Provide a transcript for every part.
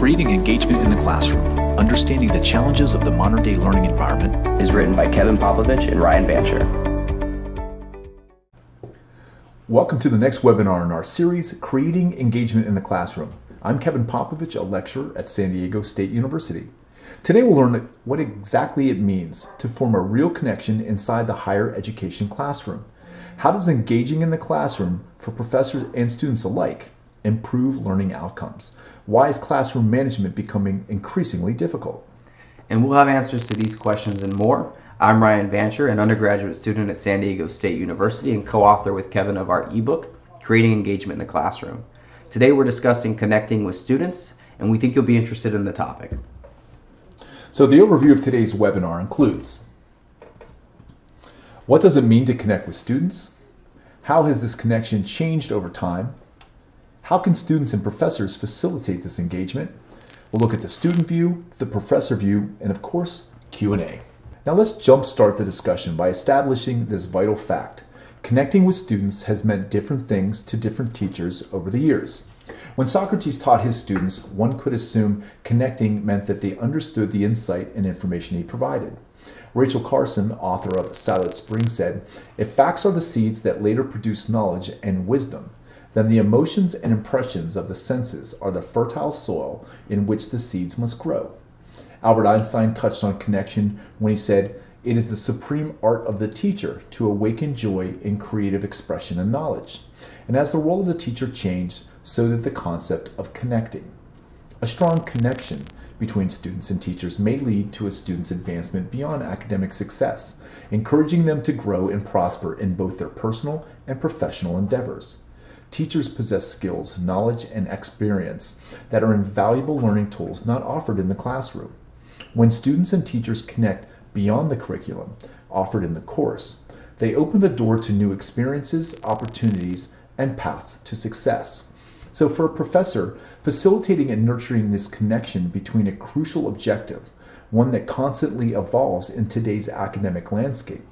Creating Engagement in the Classroom, Understanding the Challenges of the Modern-Day Learning Environment is written by Kevin Popovic and Ryan Vanshur. Welcome to the next webinar in our series, Creating Engagement in the Classroom. I'm Kevin Popovic, a lecturer at San Diego State University. Today we'll learn what exactly it means to form a real connection inside the higher education classroom. How does engaging in the classroom for professors and students alike improve learning outcomes? Why is classroom management becoming increasingly difficult? And we'll have answers to these questions and more. I'm Ryan Vanshur, an undergraduate student at San Diego State University and co-author with Kevin of our ebook, Creating Engagement in the Classroom. Today we're discussing connecting with students, and we think you'll be interested in the topic. So the overview of today's webinar includes: what does it mean to connect with students? How has this connection changed over time? How can students and professors facilitate this engagement? We'll look at the student view, the professor view, and of course, Q&A. Now let's jumpstart the discussion by establishing this vital fact. Connecting with students has meant different things to different teachers over the years. When Socrates taught his students, one could assume connecting meant that they understood the insight and information he provided. Rachel Carson, author of Silent Spring, said, "If facts are the seeds that later produce knowledge and wisdom, then the emotions and impressions of the senses are the fertile soil in which the seeds must grow." Albert Einstein touched on connection when he said, "It is the supreme art of the teacher to awaken joy in creative expression and knowledge." And as the role of the teacher changed, so did the concept of connecting. A strong connection between students and teachers may lead to a student's advancement beyond academic success, encouraging them to grow and prosper in both their personal and professional endeavors. Teachers possess skills, knowledge, and experience that are invaluable learning tools not offered in the classroom. When students and teachers connect beyond the curriculum offered in the course, they open the door to new experiences, opportunities, and paths to success. So for a professor, facilitating and nurturing this connection between a crucial objective, one that constantly evolves in today's academic landscape.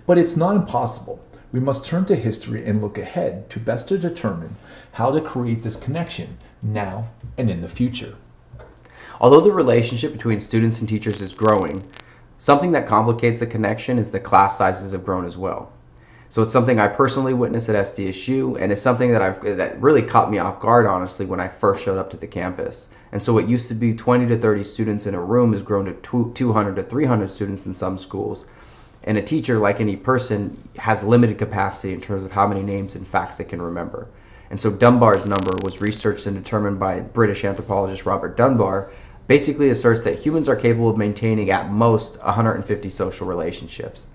But it's not impossible. We must turn to history and look ahead to best to determine how to create this connection now and in the future. Although the relationship between students and teachers is growing, something that complicates the connection is the class sizes have grown as well. So it's something I personally witnessed at SDSU, and it's something that really caught me off guard, honestly, when I first showed up to the campus. And so what used to be 20 to 30 students in a room has grown to 200 to 300 students in some schools. And a teacher, like any person, has limited capacity in terms of how many names and facts they can remember. And so Dunbar's number was researched and determined by British anthropologist Robert Dunbar, basically asserts that humans are capable of maintaining at most 150 social relationships.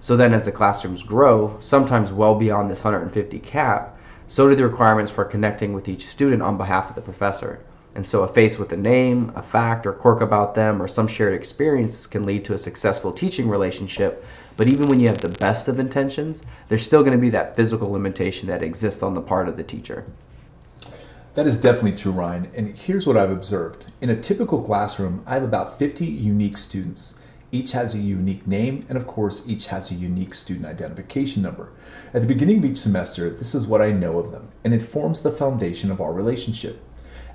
So then as the classrooms grow, sometimes well beyond this 150 cap, so do the requirements for connecting with each student on behalf of the professor. And so a face with a name, a fact or quirk about them, or some shared experience can lead to a successful teaching relationship. But even when you have the best of intentions, there's still going to be that physical limitation that exists on the part of the teacher. That is definitely true, Ryan. And here's what I've observed. In a typical classroom, I have about 50 unique students. Each has a unique name, and of course, each has a unique student identification number. At the beginning of each semester, this is what I know of them, and it forms the foundation of our relationship.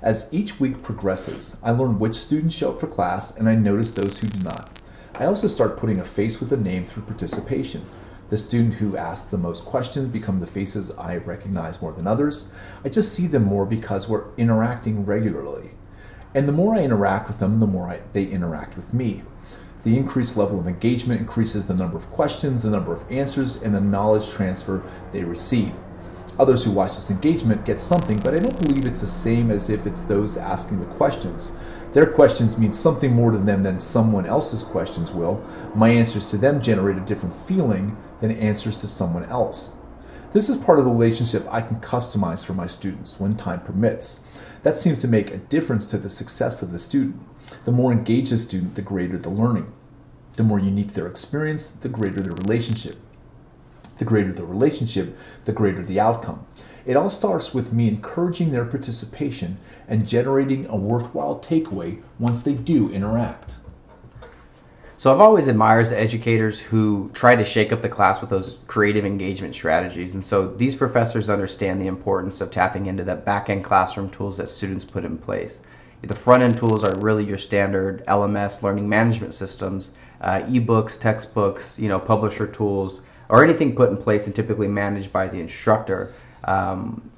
As each week progresses, I learn which students show up for class, and I notice those who do not. I also start putting a face with a name through participation. The student who asks the most questions become the faces I recognize more than others. I just see them more because we're interacting regularly. And the more I interact with them, the more they interact with me. The increased level of engagement increases the number of questions, the number of answers, and the knowledge transfer they receive. Others who watch this engagement get something, but I don't believe it's the same as if it's those asking the questions. Their questions mean something more to them than someone else's questions will. My answers to them generate a different feeling than answers to someone else. This is part of the relationship I can customize for my students when time permits. That seems to make a difference to the success of the student. The more engaged the student, the greater the learning. The more unique their experience, the greater their relationship. The greater the relationship, the greater the outcome. It all starts with me encouraging their participation and generating a worthwhile takeaway once they do interact. So I've always admired the educators who try to shake up the class with those creative engagement strategies. And so these professors understand the importance of tapping into the back-end classroom tools that students put in place. The front-end tools are really your standard LMS learning management systems, ebooks, textbooks, publisher tools, or anything put in place and typically managed by the instructor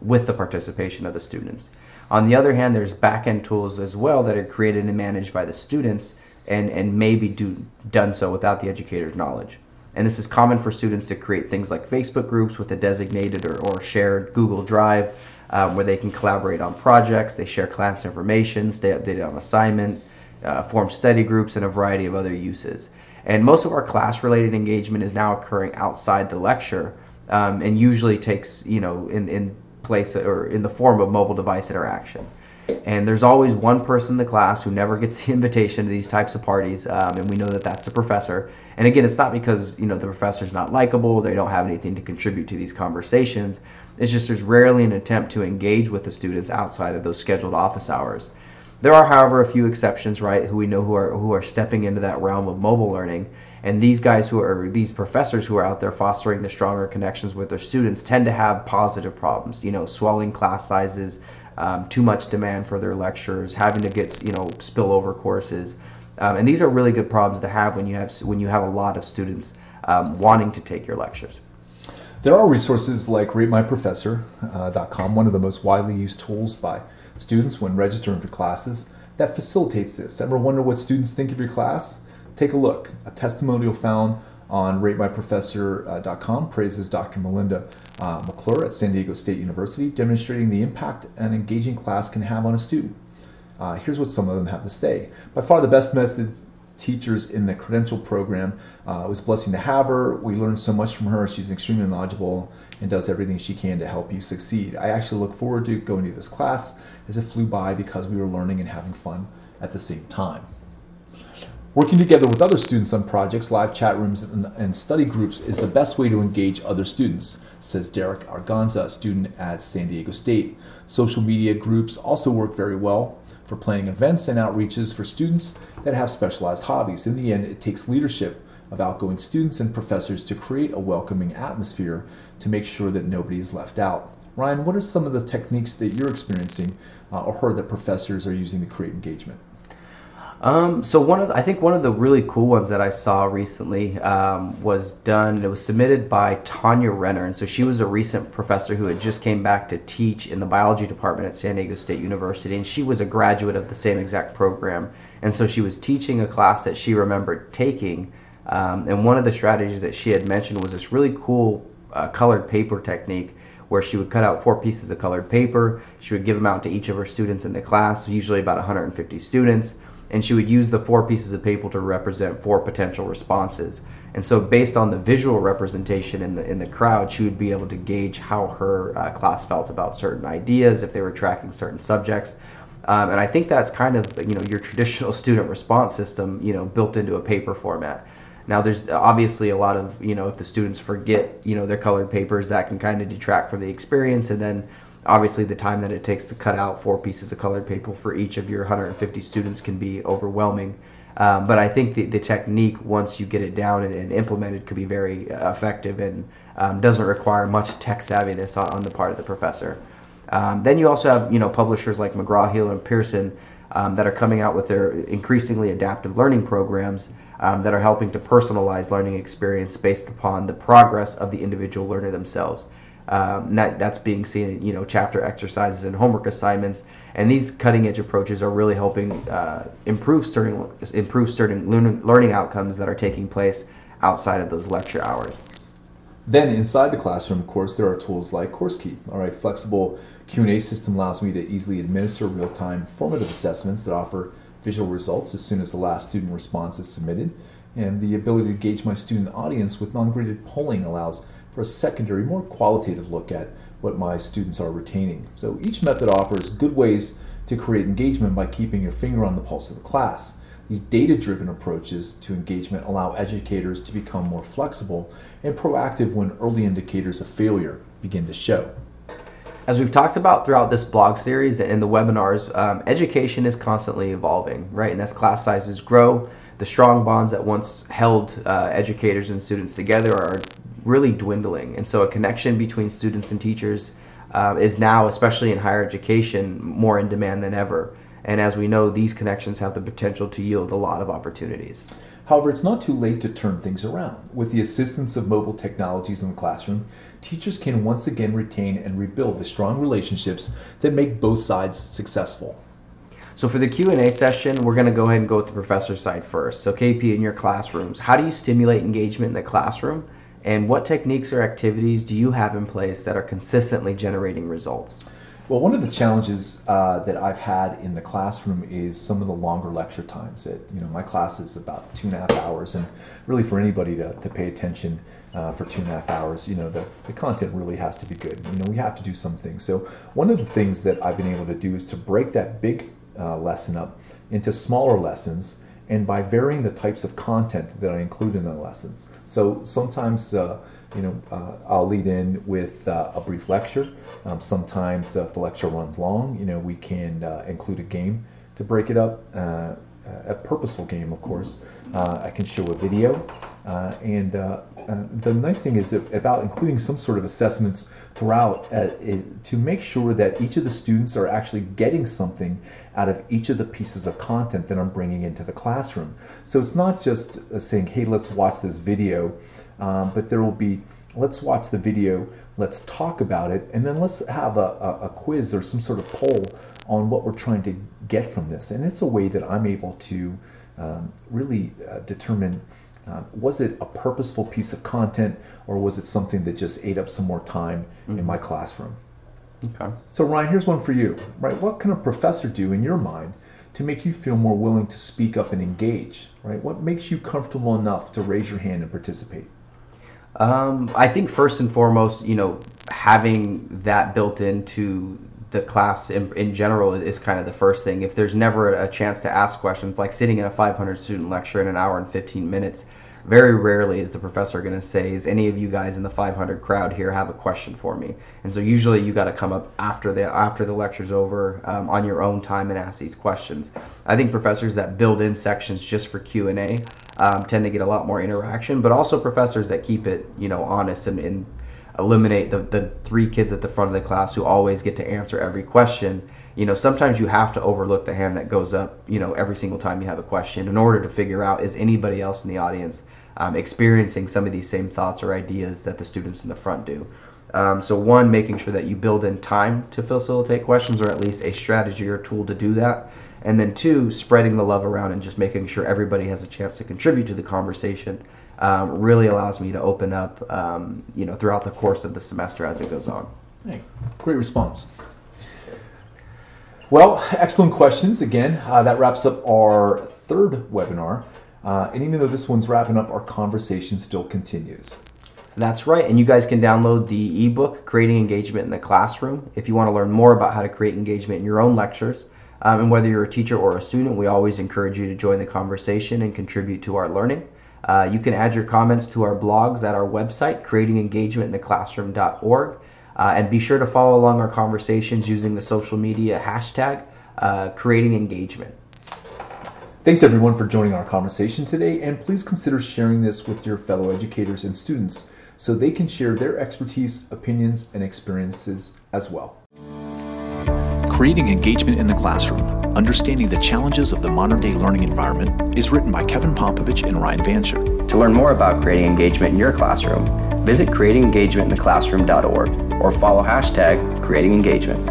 with the participation of the students. On the other hand, there's back-end tools as well that are created and managed by the students and maybe done so without the educator's knowledge. And this is common for students to create things like Facebook groups with a designated or shared Google Drive where they can collaborate on projects, they share class information, stay updated on assignment, form study groups, and a variety of other uses. And most of our class-related engagement is now occurring outside the lecture and usually takes, in place or in the form of mobile device interaction. And there's always one person in the class who never gets the invitation to these types of parties, and we know that that's the professor. And again, it's not because the professor's not likable, they don't have anything to contribute to these conversations. It's just there's rarely an attempt to engage with the students outside of those scheduled office hours. There are, however, a few exceptions, right, who we know who are stepping into that realm of mobile learning. And these professors who are out there fostering the stronger connections with their students tend to have positive problems, swelling class sizes, too much demand for their lectures, having to get spillover courses, and these are really good problems to have when you have a lot of students wanting to take your lectures. There are resources like RateMyProfessor.com, one of the most widely used tools by students when registering for classes, that facilitates this. Ever wonder what students think of your class? Take a look. A testimonial found on RateMyProfessor.com praises Dr. Melinda McClure at San Diego State University, demonstrating the impact an engaging class can have on a student. Here's what some of them have to say. By far the best methods teachers in the credential program. It was a blessing to have her. We learned so much from her. She's extremely knowledgeable and does everything she can to help you succeed. I actually look forward to going to this class as it flew by because we were learning and having fun at the same time. Working together with other students on projects, live chat rooms, and study groups is the best way to engage other students, says Derek Arganza, a student at San Diego State. Social media groups also work very well for planning events and outreaches for students that have specialized hobbies. In the end, it takes leadership of outgoing students and professors to create a welcoming atmosphere to make sure that nobody is left out. Ryan, what are some of the techniques that you're experiencing or heard that professors are using to create engagement? So I think one of the really cool ones that I saw recently was done. It was submitted by Tanya Renner, and so she was a recent professor who had just came back to teach in the biology department at San Diego State University, and she was a graduate of the same exact program, and so she was teaching a class that she remembered taking, and one of the strategies that she had mentioned was this really cool colored paper technique where she would cut out 4 pieces of colored paper. She would give them out to each of her students in the class, usually about 150 students. And she would use the 4 pieces of paper to represent 4 potential responses. And so based on the visual representation in the crowd, she would be able to gauge how her class felt about certain ideas, if they were tracking certain subjects. And I think that's kind of your traditional student response system built into a paper format. Now there's obviously a lot of if the students forget their colored papers, that can kind of detract from the experience, and then obviously the time that it takes to cut out 4 pieces of colored paper for each of your 150 students can be overwhelming. But I think the technique, once you get it down and implemented, could be very effective and doesn't require much tech savviness on the part of the professor. Then you also have publishers like McGraw-Hill and Pearson that are coming out with their increasingly adaptive learning programs that are helping to personalize learning experience based upon the progress of the individual learner themselves. That's being seen in chapter exercises and homework assignments, and these cutting-edge approaches are really helping improve certain learning outcomes that are taking place outside of those lecture hours. Then inside the classroom, of course, there are tools like CourseKey. All right, flexible Q&A system allows me to easily administer real-time formative assessments that offer visual results as soon as the last student response is submitted, and the ability to gauge my student audience with non-graded polling allows for a secondary, more qualitative look at what my students are retaining. So each method offers good ways to create engagement by keeping your finger on the pulse of the class. These data-driven approaches to engagement allow educators to become more flexible and proactive when early indicators of failure begin to show. As we've talked about throughout this blog series and the webinars, education is constantly evolving, right? And as class sizes grow, the strong bonds that once held educators and students together are really dwindling. And so a connection between students and teachers is now, especially in higher education, more in demand than ever. And as we know, these connections have the potential to yield a lot of opportunities. However, it's not too late to turn things around. With the assistance of mobile technologies in the classroom, teachers can once again retain and rebuild the strong relationships that make both sides successful. So for the Q&A session, we're going to go ahead and go with the professor side first. So KP, in your classrooms, how do you stimulate engagement in the classroom? And what techniques or activities do you have in place that are consistently generating results? Well, one of the challenges that I've had in the classroom is some of the longer lecture times. My class is about 2.5 hours, and really for anybody to pay attention for 2.5 hours, the content really has to be good. We have to do some things. So one of the things that I've been able to do is to break that big lesson up into smaller lessons, and by varying the types of content that I include in the lessons. So sometimes I'll lead in with a brief lecture. Sometimes if the lecture runs long, we can include a game to break it up, a purposeful game, of course. I can show a video, and the nice thing is that about including some sort of assessments throughout is to make sure that each of the students are actually getting something out of each of the pieces of content that I'm bringing into the classroom. So it's not just saying, hey, let's watch this video, but there will be, let's watch the video, let's talk about it, and then let's have a quiz or some sort of poll on what we're trying to get from this. And it's a way that I'm able to really determine, was it a purposeful piece of content, or was it something that just ate up some more time in my classroom? Okay. So Ryan, here's one for you. Right? What can a professor do in your mind to make you feel more willing to speak up and engage? Right? What makes you comfortable enough to raise your hand and participate? I think first and foremost, having that built into the class in general is kind of the first thing. If there's never a chance to ask questions, like sitting in a 500 student lecture in an hour and 15 minutes, very rarely is the professor going to say, is any of you guys in the 500 crowd here have a question for me? And so usually you got to come up after the lecture's over on your own time and ask these questions. I think professors that build in sections just for Q&A tend to get a lot more interaction, but also professors that keep it honest and eliminate the 3 kids at the front of the class who always get to answer every question. Sometimes you have to overlook the hand that goes up every single time you have a question in order to figure out, is anybody else in the audience experiencing some of these same thoughts or ideas that the students in the front do. So one, making sure that you build in time to facilitate questions, or at least a strategy or tool to do that. And then 2, spreading the love around and just making sure everybody has a chance to contribute to the conversation really allows me to open up throughout the course of the semester as it goes on. Hey, great response. Well, excellent questions. Again, that wraps up our 3rd webinar. And even though this one's wrapping up, our conversation still continues. That's right, and you guys can download the ebook, Creating Engagement in the Classroom, if you want to learn more about how to create engagement in your own lectures. And whether you're a teacher or a student, we always encourage you to join the conversation and contribute to our learning. You can add your comments to our blogs at our website, creatingengagementintheclassroom.org. And be sure to follow along our conversations using the social media hashtag, Creating Engagement. Thanks everyone for joining our conversation today, and please consider sharing this with your fellow educators and students so they can share their expertise, opinions, and experiences as well. Creating Engagement in the Classroom, Understanding the Challenges of the Modern-Day Learning Environment is written by Kevin Popovic and Ryan Vanshur. To learn more about creating engagement in your classroom, visit creatingengagementintheclassroom.org or follow hashtag Creating Engagement.